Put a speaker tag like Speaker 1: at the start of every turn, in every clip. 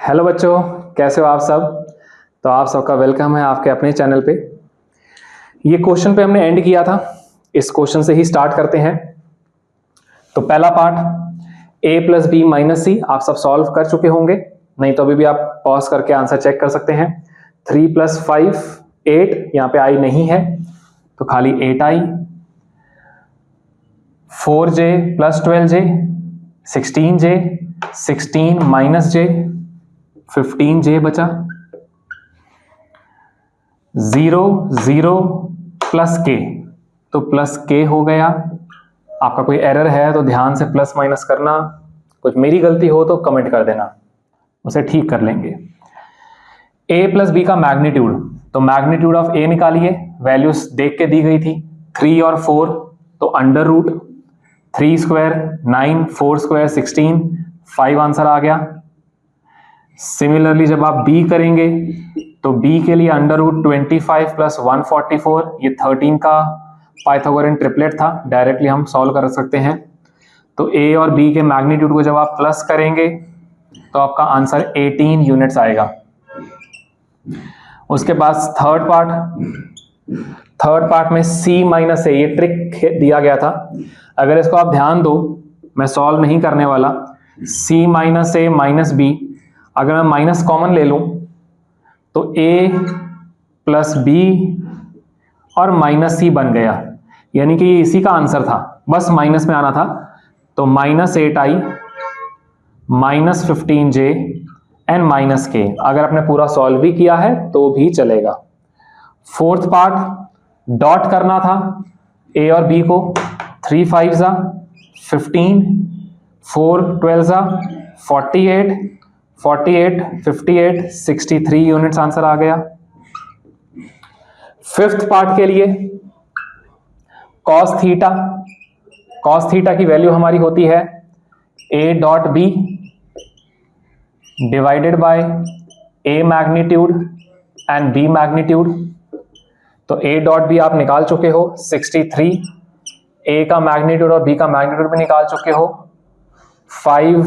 Speaker 1: Hello बच्चों, कैसे हो आप सब। तो आप सबका वेलकम है आपके अपने चैनल पे। ये क्वेश्चन पे हमने एंड किया था, इस क्वेश्चन से ही स्टार्ट करते हैं। तो पहला part a plus B minus C आप सब सॉल्व कर चुके होंगे, नहीं तो अभी भी आप पॉज करके आंसर चेक कर सकते हैं। 3 + 5 8, यहाँ पे i नहीं है तो खाली 8i। 4j + 12j 16j, 16 - j 15j बचा। 0 0 + k, तो +k हो गया। आपका कोई एरर है तो ध्यान से प्लस माइनस करना, कुछ मेरी गलती हो तो कमेंट कर देना, उसे ठीक कर लेंगे। a + b का मैग्नीट्यूड, तो मैग्नीट्यूड ऑफ a निकालिए। वैल्यूज देख के दी गई थी 3 और 4, तो √3² 9, 4² 16, 5 आंसर आ गया। सिमिलरली जब आप b करेंगे तो b के लिए √25 + 144, ये 13 का पाइथागोरन ट्रिपलेट था, डायरेक्टली हम सॉल्व कर सकते हैं। तो a और b के मैग्नीट्यूड को जब आप प्लस करेंगे तो आपका आंसर 18 यूनिट्स आएगा। उसके बाद थर्ड पार्ट में c - a, ये ट्रिक दिया गया था। अगर इसको आप ध्यान दो, मैं सॉल्व नहीं करने वाला। c - a - b, अगर मैं माइनस कॉमन ले लूं तो a + b और -c बन गया, यानी कि ये इसी का आंसर था, बस माइनस में आना था। तो -8i -15j एंड -k, अगर आपने पूरा सॉल्व भी किया है तो भी चलेगा। फोर्थ पार्ट डॉट करना था a और b को। 3 5 15, 4 12 48, 48 58 63 यूनिट्स आंसर आ गया। फिफ्थ पार्ट के लिए cos थीटा की वैल्यू हमारी होती है a.b divided by a magnitude and b magnitude. तो a.b आप निकाल चुके हो 63, a का मैग्नीट्यूड और b का मैग्नीट्यूड भी निकाल चुके हो। 5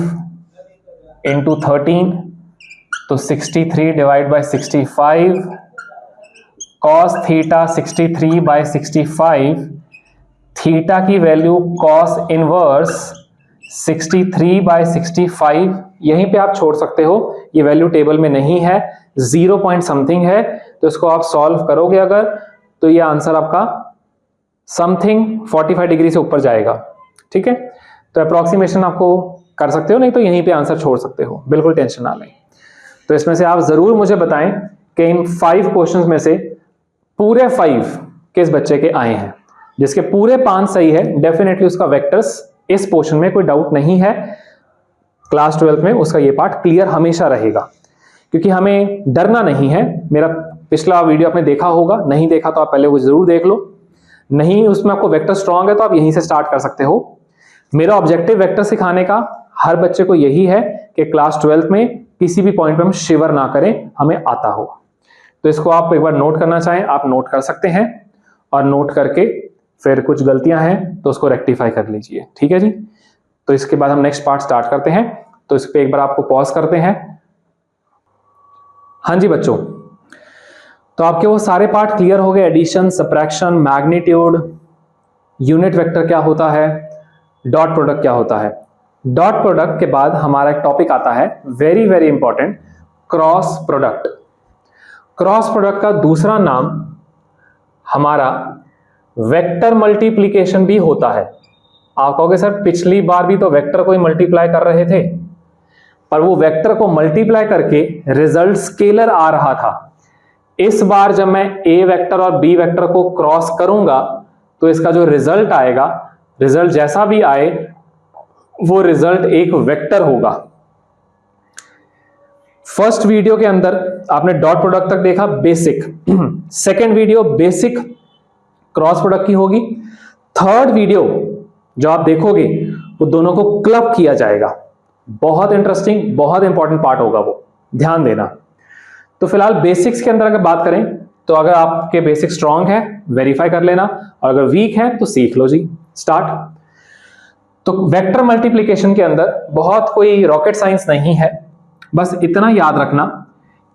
Speaker 1: × 13, तो 63 / 65, cos थीटा 63/65, थीटा की वैल्यू cos इनवर्स 63/65, यहीं पे आप छोड़ सकते हो, ये वैल्यू टेबल में नहीं है, 0 पॉइंट समथिंग है, तो इसको आप सॉल्व करोगे अगर, तो ये आंसर आपका समथिंग 45 डिग्री से ऊपर जाएगा। ठीक है, तो अप्रोक्सीमेशन आपको कर सकते हो, नहीं तो यहीं पे आंसर छोड़ सकते हो, बिल्कुल टेंशन ना लें। तो इसमें से आप जरूर मुझे बताएं कि इन 5 क्वेश्चंस में से पूरे 5 किस बच्चे के आए हैं। जिसके पूरे 5 सही है, डेफिनेटली उसका वेक्टर्स इस पोर्शन में कोई डाउट नहीं है, क्लास 12th में उसका ये पार्ट क्लियर हमेशा रहेगा, क्योंकि हमें डरना नहीं है। मेरा पिछला वीडियो आपने देखा होगा, नहीं देखा तो आप पहले वो जरूर देख लो, नहीं उसमें आपको वेक्टर स्ट्रांग है तो आप यहीं से स्टार्ट कर सकते हो। मेरा ऑब्जेक्टिव वेक्टर सिखाने का हर बच्चे को यही है कि क्लास 12th में किसी भी पॉइंट पे हम शिवर ना करें, हमें आता हो। तो इसको आप एक बार नोट करना चाहें आप नोट कर सकते हैं, और नोट करके फिर कुछ गलतियां हैं तो उसको रेक्टिफाई कर लीजिए। ठीक है जी, तो इसके बाद हम नेक्स्ट पार्ट स्टार्ट करते हैं। तो इस पे एक बार आपको पॉज करते हैं। हाँ जी बच्चों, तो आपके वो सारे पार्ट क्लियर हो गए, addition, subtraction, magnitude, unit vector क्या होता है, डॉट प्रोडक्ट क्या होता है। डॉट प्रोडक्ट के बाद हमारा एक टॉपिक आता है very very important, cross product. Cross product का दूसरा नाम हमारा वेक्टर मल्टीप्लिकेशन भी होता है। आप कहोगे सर पिछली बार भी तो वेक्टर को ही मल्टीप्लाई कर रहे थे, पर वो वेक्टर को मल्टीप्लाई करके रिजल्ट स्केलर आ रहा था। इस बार जब मैं ए वेक्टर और बी वेक्टर को क्रॉस करूंगा तो इसका जो रिजल्ट आएगा, रिजल्ट जैसा भी आए वो रिजल्ट एक वेक्टर होगा। फर्स्ट वीडियो के अंदर आपने डॉट प्रोडक्ट तक देखा, basic. Second video basic cross product की होगी। थर्ड वीडियो जो आप देखोगे वो दोनों को क्लब किया जाएगा। बहुत इंटरेस्टिंग, बहुत इंपॉर्टेंट पार्ट होगा वो, ध्यान देना। तो फिलहाल बेसिक्स के अंदर अगर बात करें तो अगर आपके बेसिक स्ट्रांग है वेरीफाई कर लेना, और अगर वीक है तो सीख लो जी, स्टार्ट। तो वेक्टर मल्टीप्लिकेशन के अंदर बहुत कोई रॉकेट साइंस नहीं है, बस इतना याद रखना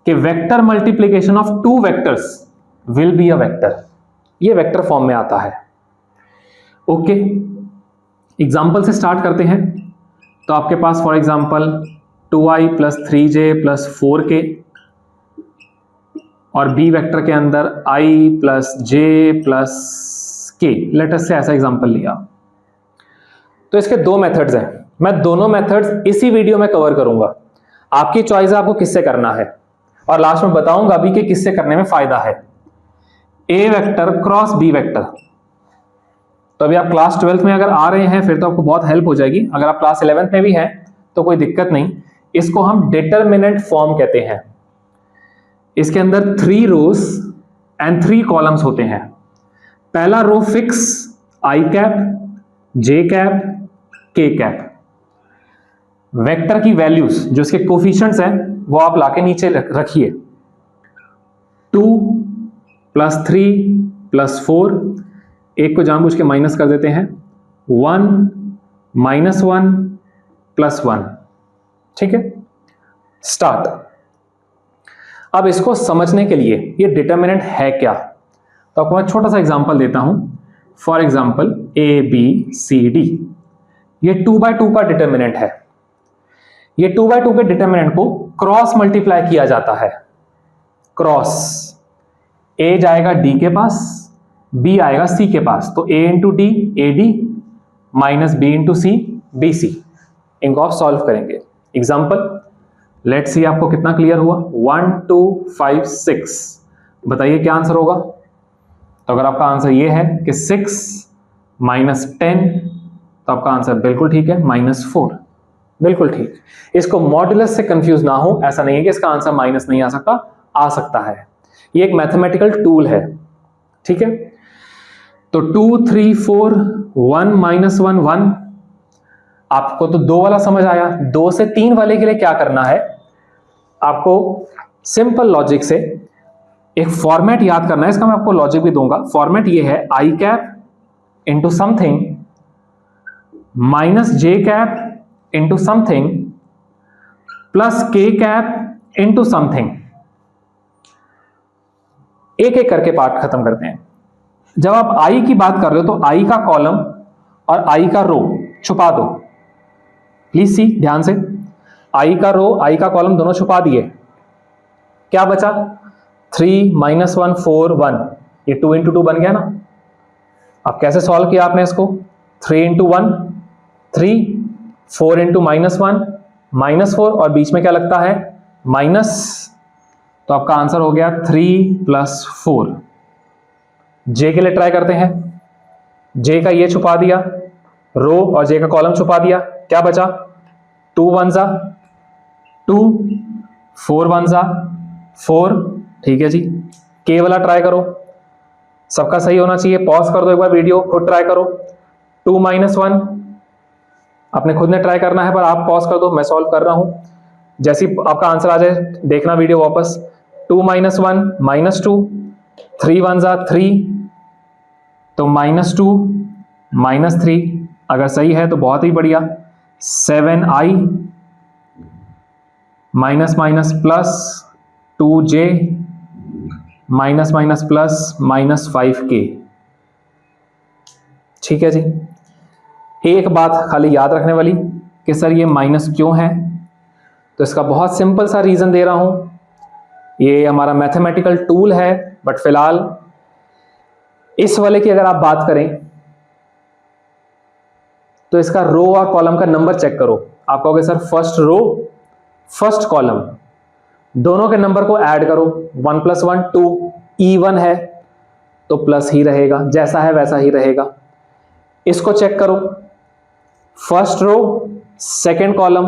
Speaker 1: कि vector multiplication of two vectors will be a vector, ये वेक्टर फॉर्म में आता है। ओके, एग्जाम्पल से स्टार्ट करते हैं। तो आपके पास for example 2i + 3j + 4k और बी वेक्टर के अंदर i + j + k, लेटेस्ट से ऐसा एग्जाम्पल लिया। तो इसके दो मेथड्स हैं, मैं दोनों मेथड्स इसी वीडियो में कवर करूंगा। आपकी चॉइस है आपको किससे करना है, और लास्ट में बताऊंगा भी कि किससे करने में फायदा है। ए वेक्टर क्रॉस बी वेक्टर, तो अभी आप क्लास 12th में अगर आ रहे हैं फिर तो आपको बहुत हेल्प हो जाएगी। अगर आप क्लास 11th में भी हैं तो कोई दिक्कत नहीं। इसको हम डिटरमिनेंट फॉर्म कहते हैं। इसके अंदर 3 रोज एंड 3 कॉलम्स होते हैं। पहला row fix i cap, j cap, k cap. Vector की वैल्यूज जो इसके कोफिशिएंट्स हैं वो आप लाके नीचे रखिए। 2 + 3 + 4, एक को जानबूझ के माइनस कर देते हैं, 1 -1 + 1। ठीक है, स्टार्ट। अब इसको समझने के लिए ये डिटरमिनेंट है क्या, तो आपको मैं छोटा सा एग्जांपल देता हूं। फॉर एग्जांपल ABCD, ये 2/2 का डिटरमिनेंट है। ये 2/2 के डिटरमिनेंट को क्रॉस मल्टीप्लाई किया जाता है। क्रॉस, A जाएगा D के पास, B आएगा C के पास, तो A × D AD - B × C BC। इनको आप सॉल्व करेंगे। एग्जाम्पल लेट्स सी, आपको कितना क्लियर हुआ? 1 2 5 6, बताइए क्या आंसर होगा। तो अगर आपका आंसर ये है कि 6 - 10, तो आपका आंसर बिल्कुल ठीक है, -4, बिल्कुल ठीक। इसको मॉड्यूलस से कंफ्यूज ना हो, ऐसा नहीं है कि इसका आंसर माइनस नहीं आ सकता, आ सकता है। ये एक मैथमेटिकल टूल है, ठीक है। तो 2 3 4 1 -1 1, आपको तो 2 वाला समझ आया। 2 से 3 वाले के लिए क्या करना है, आपको सिंपल लॉजिक से एक फॉर्मेट याद करना है। इसका मैं आपको लॉजिक भी दूंगा। फॉर्मेट ये है i cap into something -j cap into something plus k cap into something. एक एक करके पार्ट खत्म करते हैं। जब आप i की बात कर रहे हो तो i का कॉलम और i का रो छुपा दो। प्लीज सी ध्यान से, i का रो i का कॉलम दोनों छुपा दिए। क्या बचा? 3 -1 4 1, ये 2 × 2 बन गया ना। अब कैसे सॉल्व किया आपने इसको? 3 × 1 3, 4 × -1 -4, और बीच में क्या लगता है? माइनस। तो आपका आंसर हो गया 3 + 4। जे के लिए ट्राई करते हैं। जे का ये छुपा दिया, रो और जे का कॉलम छुपा दिया। क्या बचा? 2 1 2, 4 1 4, ठीक है जी। के वाला ट्राई करो, सबका सही होना चाहिए। पॉज कर दो एक बार वीडियो, खुद ट्राई करो। 2 -1 आपने खुद ने ट्राई करना है, पर आप पॉज कर दो, मैं सॉल्व कर रहा हूं। जैसे आपका आंसर आ जाए देखना वीडियो वापस। 2 -1 -2, 3 1 3, तो -2 -3, अगर सही है तो बहुत ही बढ़िया। 7i plus 2j plus -5k। ठीक है जी। एक बात खाली याद रखने वाली कि सर ये माइनस क्यों है, तो इसका बहुत सिंपल सा रीजन दे रहा हूं। ये हमारा मैथमेटिकल टूल है, बट फिलहाल इस वाले की अगर आप बात करें तो इसका रो और कॉलम का नंबर चेक करो। आप कहोगे sir first row first column, दोनों के नंबर को ऐड करो। 1 + 1 2, इवन है तो प्लस ही रहेगा, जैसा है वैसा ही रहेगा। इसको चेक करो, first row second column,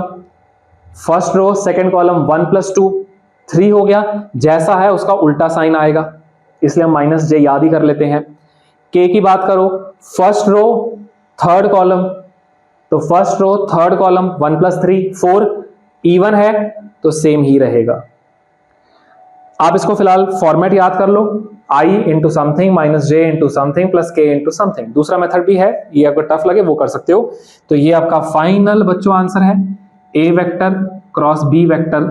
Speaker 1: first row second column 1 + 2 3 हो गया, जैसा है उसका उल्टा साइन आएगा, इसलिए हम -j याद ही कर लेते हैं। k की बात करो, फर्स्ट रो थर्ड कॉलम, तो first row third column 1 + 3 4, even है तो सेम ही रहेगा। आप इसको फिलहाल फॉर्मेट याद कर लो, i × something -j × something plus k × something. दूसरा मेथड भी है, ये अगर टफ लगे वो कर सकते हो। तो ये आपका फाइनल बच्चों आंसर है। ए वेक्टर क्रॉस बी वेक्टर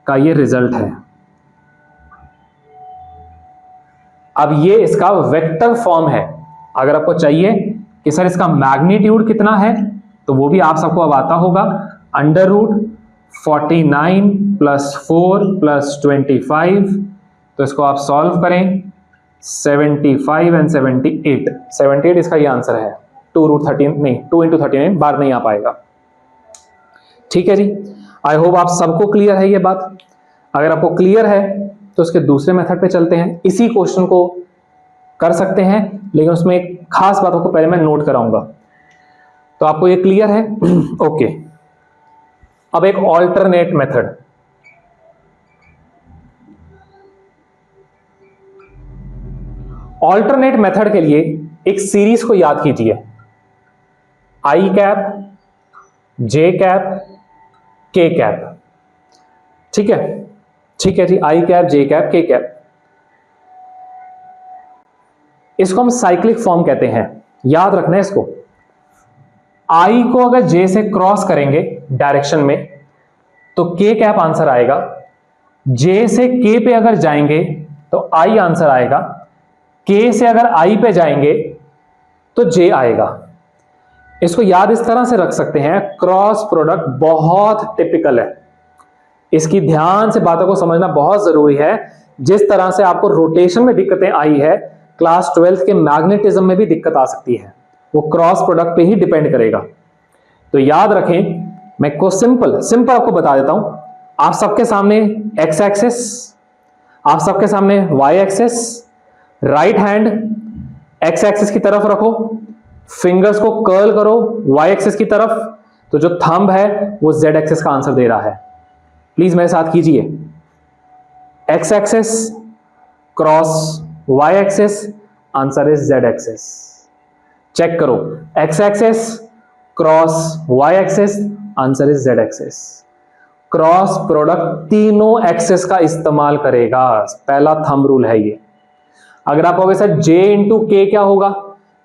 Speaker 1: का ये रिजल्ट है। अब ये इसका वेक्टर फॉर्म है। अगर आपको चाहिए कि सर इसका मैग्नीट्यूड कितना है तो वो भी आप सबको अब आता होगा। अंडर रूट 49 + 4 + 25, तो इसको आप सॉल्व करें 75 एंड 78 इसका ये आंसर है। 2√13 नहीं, 2 × 39 बार नहीं आ पाएगा। ठीक है जी, आई होप आप सबको क्लियर है ये बात। अगर आपको क्लियर है तो उसके दूसरे मेथड पे चलते हैं। इसी क्वेश्चन को कर सकते हैं, लेकिन उसमें एक खास बातों को पहले मैं नोट कराऊंगा। तो आपको ये क्लियर है? ओके। अब एक ऑल्टरनेट मेथड, ऑल्टरनेट मेथड के लिए एक सीरीज को याद कीजिए, आई कैप, जे कैप, के कैप। ठीक है, ठीक है जी, आई कैप, जे कैप, के कैप। इसको हम साइक्लिक फॉर्म कहते हैं, याद रखना है इसको। आई को अगर जे से क्रॉस करेंगे डायरेक्शन में तो के कैप आंसर आएगा। जे से के पे अगर जाएंगे तो आई आंसर आएगा। के से अगर आई पे जाएंगे तो जे आएगा। इसको याद इस तरह से रख सकते हैं, क्रॉस प्रोडक्ट बहुत टिपिकल है। इसकी ध्यान से बातों को समझना बहुत जरूरी है। जिस तरह से आपको रोटेशन में दिक्कतें आई है, क्लास 12 के मैग्नेटिज्म में भी दिक्कत आ सकती है। वो क्रॉस प्रोडक्ट पे ही डिपेंड करेगा। तो याद रखें, मैं को सिंपल आपको बता देता हूं। आप सबके सामने एक्स एक्सिस, आप सबके सामने y axis, right hand x axis की तरफ रखो, फिंगर्स को कर्ल करो वाई एक्सिस की तरफ, तो जो थंब है वो जेड एक्सिस का आंसर दे रहा है। प्लीज मेरे साथ कीजिए, X axis cross Y axis, answer is Z axis. Check करो, X axis cross Y axis, answer is Z axis. Cross product तीनों एक्सिस का इस्तेमाल करेगा, पहला थंब रूल है ये। अगर आप कहोगे सर जे इंटू के क्या होगा,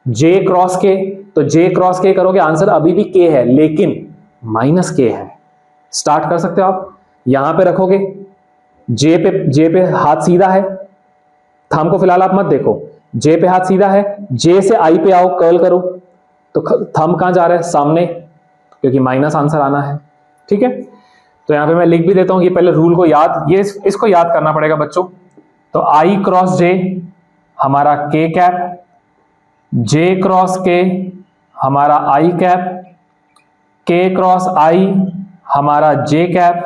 Speaker 1: जे क्रॉस के, तो जे क्रॉस के करोगे आंसर अभी भी के है, लेकिन माइनस के है। स्टार्ट कर सकते हो आप, यहां पे रखोगे, जे पे हाथ सीधा है, थंब को फिलहाल आप मत देखो, जे पे हाथ सीधा है, जे से आई पे आओ, कर्ल करो, तो थंब कहां जा रहा है, सामने, क्योंकि माइनस आंसर आना है। ठीक है, तो यहां पे मैं लिख भी देता हूं कि पहले रूल को याद, ये इसको याद करना पड़ेगा बच्चों। तो आई क्रॉस जे हमारा के कैप, जे क्रॉस के हमारा आई कैप, के क्रॉस आई हमारा जे कैप।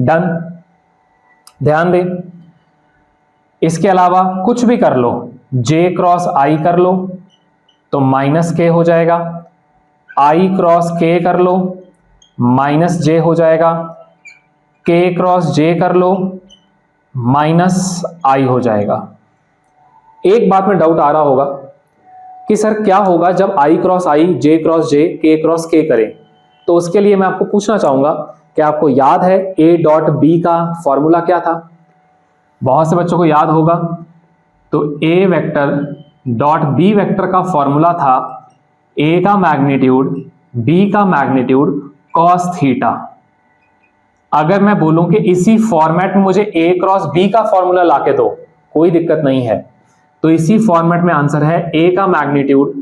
Speaker 1: डन। ध्यान दें, इसके अलावा कुछ भी कर लो, जे क्रॉस आई कर लो तो माइनस के हो जाएगा, आई क्रॉस के कर लो माइनस जे हो जाएगा, के क्रॉस जे कर लो माइनस आई हो जाएगा। एक बात में डाउट आ रहा होगा कि सर क्या होगा जब आई क्रॉस आई, जे क्रॉस जे, के क्रॉस के करें। तो उसके लिए मैं आपको पूछना चाहूंगा कि आपको याद है ए डॉट बी का फॉर्मूला क्या था? बहुत से बच्चों को याद होगा। तो ए वेक्टर डॉट बी वेक्टर का फॉर्मूला था ए का मैग्नीट्यूड बी का मैग्नीट्यूड कॉस थीटा। अगर मैं बोलूं कि इसी फॉर्मेट में मुझे ए क्रॉस बी का फॉर्मूला लाके दो, कोई दिक्कत नहीं है। तो इसी फॉर्मेट में आंसर है ए का मैग्नीट्यूड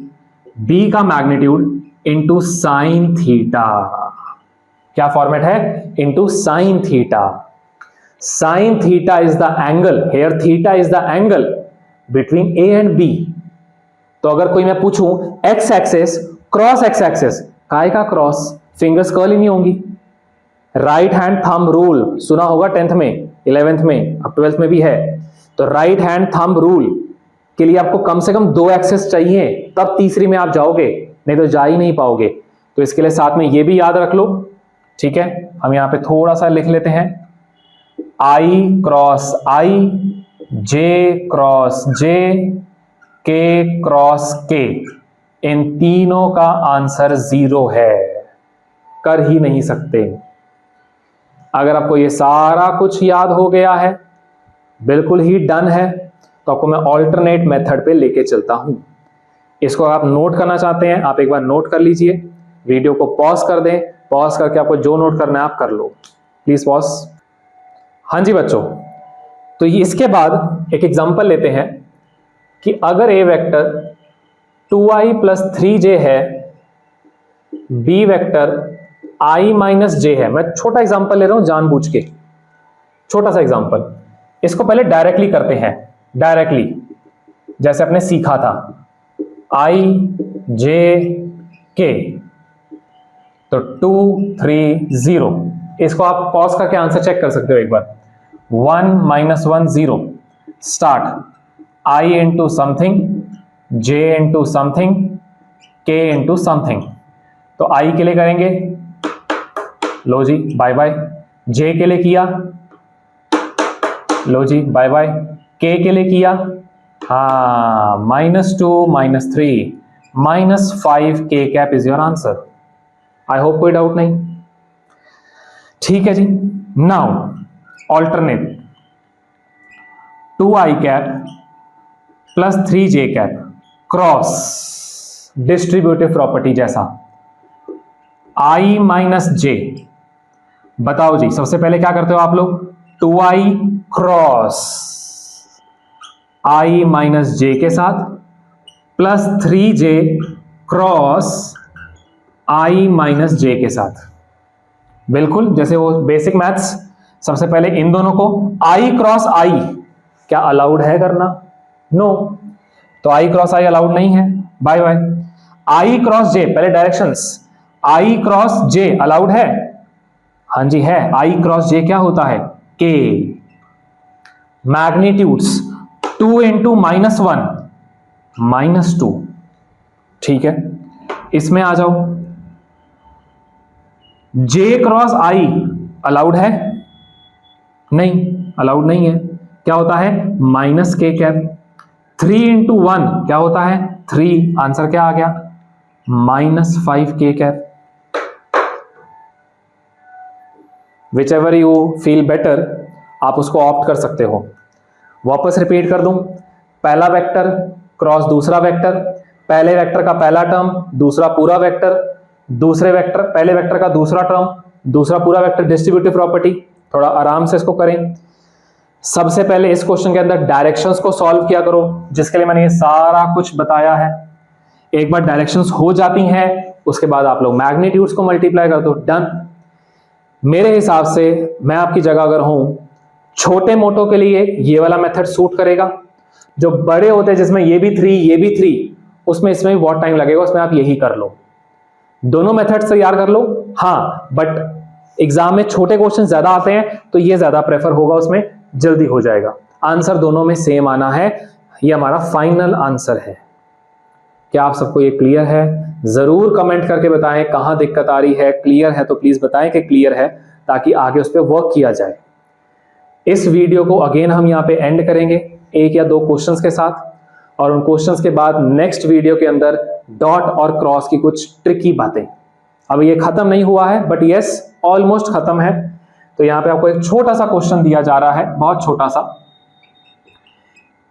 Speaker 1: बी का मैग्नीट्यूड इंटू साइन थीटा। क्या फॉर्मेट है? Into sine theta. Sine theta is the angle, here theta is the angle between a and b. तो अगर कोई मैं पूछूं x axis cross x axis, काय का क्रॉस, फिंगर्स कर्ल ही नहीं होंगी। राइट हैंड थंब रूल सुना होगा 10th में, 11th में, अब 12th में भी है। तो राइट हैंड थंब रूल के लिए आपको कम से कम 2 एक्सेस चाहिए, तब तीसरी में आप जाओगे, नहीं तो जा ही नहीं पाओगे। तो इसके लिए साथ में ये भी याद रख लो। ठीक है, हम यहां पे थोड़ा सा लिख लेते हैं, आई क्रॉस आई, जे क्रॉस जे, के क्रॉस के, इन तीनों का आंसर 0 है, कर ही नहीं सकते। अगर आपको ये सारा कुछ याद हो गया है, बिल्कुल ही डन है, तो आपको मैं ऑल्टरनेट मेथड पे लेके चलता हूं। इसको आप नोट करना चाहते हैं, आप एक बार नोट कर लीजिए, वीडियो को पॉज कर दें, पॉज करके आपको जो नोट करना है आप कर लो। Please pause. हाँ जी बच्चों, तो इसके बाद एक एग्जांपल लेते हैं कि अगर ए वेक्टर 2i + 3j है, बी वेक्टर i - j है। मैं छोटा एग्जांपल ले रहा हूं जानबूझ के, छोटा सा एग्जांपल। इसको पहले डायरेक्टली करते हैं, डायरेक्टली जैसे आपने सीखा था i j k, तो 2 3 0। इसको आप पॉज करके आंसर चेक कर सकते हो एक बार। 1 - 1 0 start, i into something, j into something, k into something. तो i के लिए करेंगे, लो जी बाय बाय। j के लिए किया, लो जी बाय बाय। k के लिए किया, हाँ -2 - 3 -5 k cap is your answer. I hope कोई डाउट नहीं, ठीक है जी। Now alternate 2i cap + 3j cap cross distributive property जैसा i - j। बताओ जी, सबसे पहले क्या करते हो आप लोग? 2i क्रॉस i - j के साथ plus 3j cross i - j के साथ। बिल्कुल जैसे वो बेसिक मैथ्स। सबसे पहले इन दोनों को i क्रॉस i क्या अलाउड है करना? नो, तो i क्रॉस i अलाउड नहीं है, bye bye. i cross j, पहले directions, i cross j allowed है? हाँ जी है। i क्रॉस j क्या होता है? k। मैग्नीट्यूड्स 2 इंटू -1 -2, ठीक है। इसमें आ जाओ, j क्रॉस i अलाउड है? नहीं, अलाउड नहीं है। क्या होता है? -k cap. 3 इंटू 1 क्या होता है? 3। आंसर क्या आ गया? -5k cap. Which ever you feel better, आप उसको ऑप्ट कर सकते हो। वापस रिपीट कर दूं, पहला वेक्टर क्रॉस दूसरा वेक्टर, पहले वेक्टर का पहला टर्म, दूसरा पूरा वेक्टर, दूसरे वेक्टर पहले वेक्टर का दूसरा टर्म, दूसरा पूरा वेक्टर, डिस्ट्रीब्यूटिव प्रॉपर्टी। थोड़ा आराम से इसको करें। सबसे पहले इस क्वेश्चन के अंदर डायरेक्शंस को सॉल्व किया करो, जिसके लिए मैंने ये सारा कुछ बताया है। एक बार डायरेक्शंस हो जाती हैं, उसके बाद आप लोग मैग्नीट्यूड्स को मल्टीप्लाई कर दो, डन। मेरे हिसाब से मैं आपकी जगह अगर हूं, छोटे मोटों के लिए ये वाला मेथड सूट करेगा। जो बड़े होते हैं जिसमें ये भी 3 ये भी 3, उसमें इसमें भी बहुत टाइम लगेगा, उसमें आप यही कर लो, दोनों मेथड्स तैयार कर लो। हाँ, बट एग्जाम में छोटे क्वेश्चन ज्यादा आते हैं तो ये ज्यादा प्रेफर होगा, उसमें जल्दी हो जाएगा। आंसर दोनों में सेम आना है, ये हमारा फाइनल आंसर है। क्या आप सबको ये क्लियर है? जरूर कमेंट करके बताएं कहां दिक्कत आ रही है। क्लियर है तो प्लीज बताएं कि क्लियर है, ताकि आगे उस पर वर्क किया जाए। इस वीडियो को अगेन हम यहाँ पे एंड करेंगे 1 या 2 क्वेश्चंस के साथ, और उन क्वेश्चंस के बाद नेक्स्ट वीडियो के अंदर डॉट और क्रॉस की कुछ ट्रिकी बातें। अब ये खत्म नहीं हुआ है, बट यस ऑलमोस्ट खत्म है। तो यहाँ पे आपको एक छोटा सा क्वेश्चन दिया जा रहा है, बहुत छोटा सा।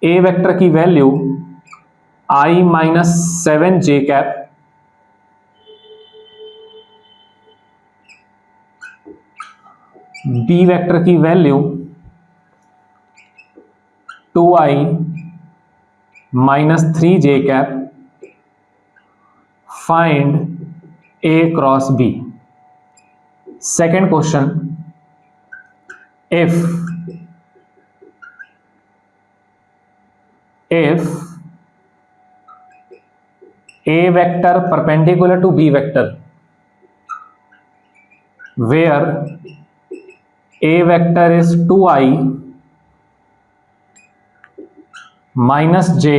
Speaker 1: ए वेक्टर की value i - 7j cap B vector की value 2i - 3j cap, find a cross b। Second question, if a vector perpendicular to b vector where a vector is 2i minus j,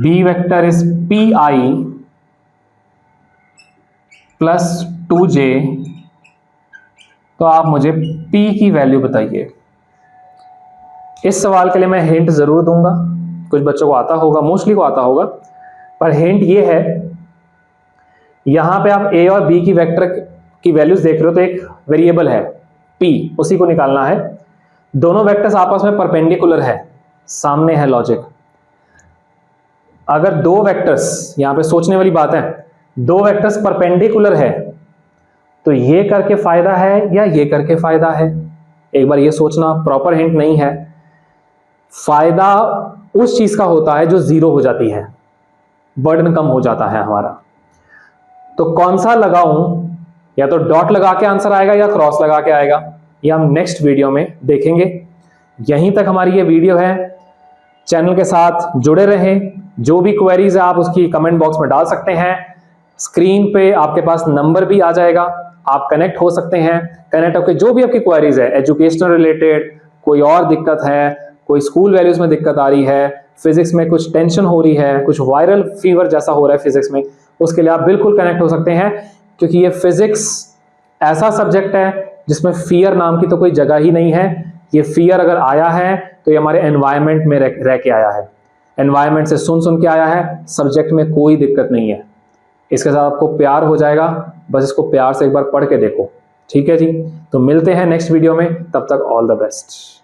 Speaker 1: b vector is pi plus 2j, तो आप मुझे p की value बताइए। इस सवाल के लिए मैं हिंट जरूर दूंगा, कुछ बच्चों को आता होगा, मोस्टली को आता होगा, पर हिंट ये है, यहां पे आप a और b की वेक्टर की वैल्यूज देख रहे हो, तो एक वेरिएबल है p, उसी को निकालना है। दोनों वेक्टर्स आपस में परपेंडिकुलर है, सामने है लॉजिक। अगर दो वेक्टर्स, यहां पे सोचने वाली बात है, दो वेक्टर्स परपेंडिकुलर है तो ये करके फायदा है या ये करके फायदा है, एक बार ये सोचना, प्रॉपर हिंट नहीं है। फायदा उस चीज का होता है जो जीरो हो जाती है, बर्डन कम हो जाता है हमारा। तो कौन सा लगाऊं, या तो डॉट लगा के आंसर आएगा या क्रॉस लगा के आएगा, ये हम नेक्स्ट वीडियो में देखेंगे। यहीं तक हमारी ये वीडियो है। चैनल के साथ जुड़े रहें। जो भी क्वेरीज है आप उसकी कमेंट बॉक्स में डाल सकते हैं। स्क्रीन पे आपके पास नंबर भी आ जाएगा, आप कनेक्ट हो सकते हैं। कनेक्ट होकर जो भी आपकी क्वेरीज है, एजुकेशनल रिलेटेड, कोई और दिक्कत है, कोई स्कूल वैल्यूज में दिक्कत आ रही है, फिजिक्स में कुछ टेंशन हो रही है, कुछ वायरल फीवर जैसा हो रहा है फिजिक्स में, उसके लिए आप बिल्कुल कनेक्ट हो सकते हैं। क्योंकि ये फिजिक्स ऐसा सब्जेक्ट है जिसमें फियर नाम की तो कोई जगह ही नहीं है। ये फियर अगर आया है तो ये हमारे एनवायरनमेंट में रह के आया है, एनवायरनमेंट से सुन के आया है। सब्जेक्ट में कोई दिक्कत नहीं है, इसके साथ आपको प्यार हो जाएगा। बस इसको प्यार से एक बार पढ़ के देखो, ठीक है जी। तो मिलते हैं नेक्स्ट वीडियो में, तब तक ऑल द बेस्ट।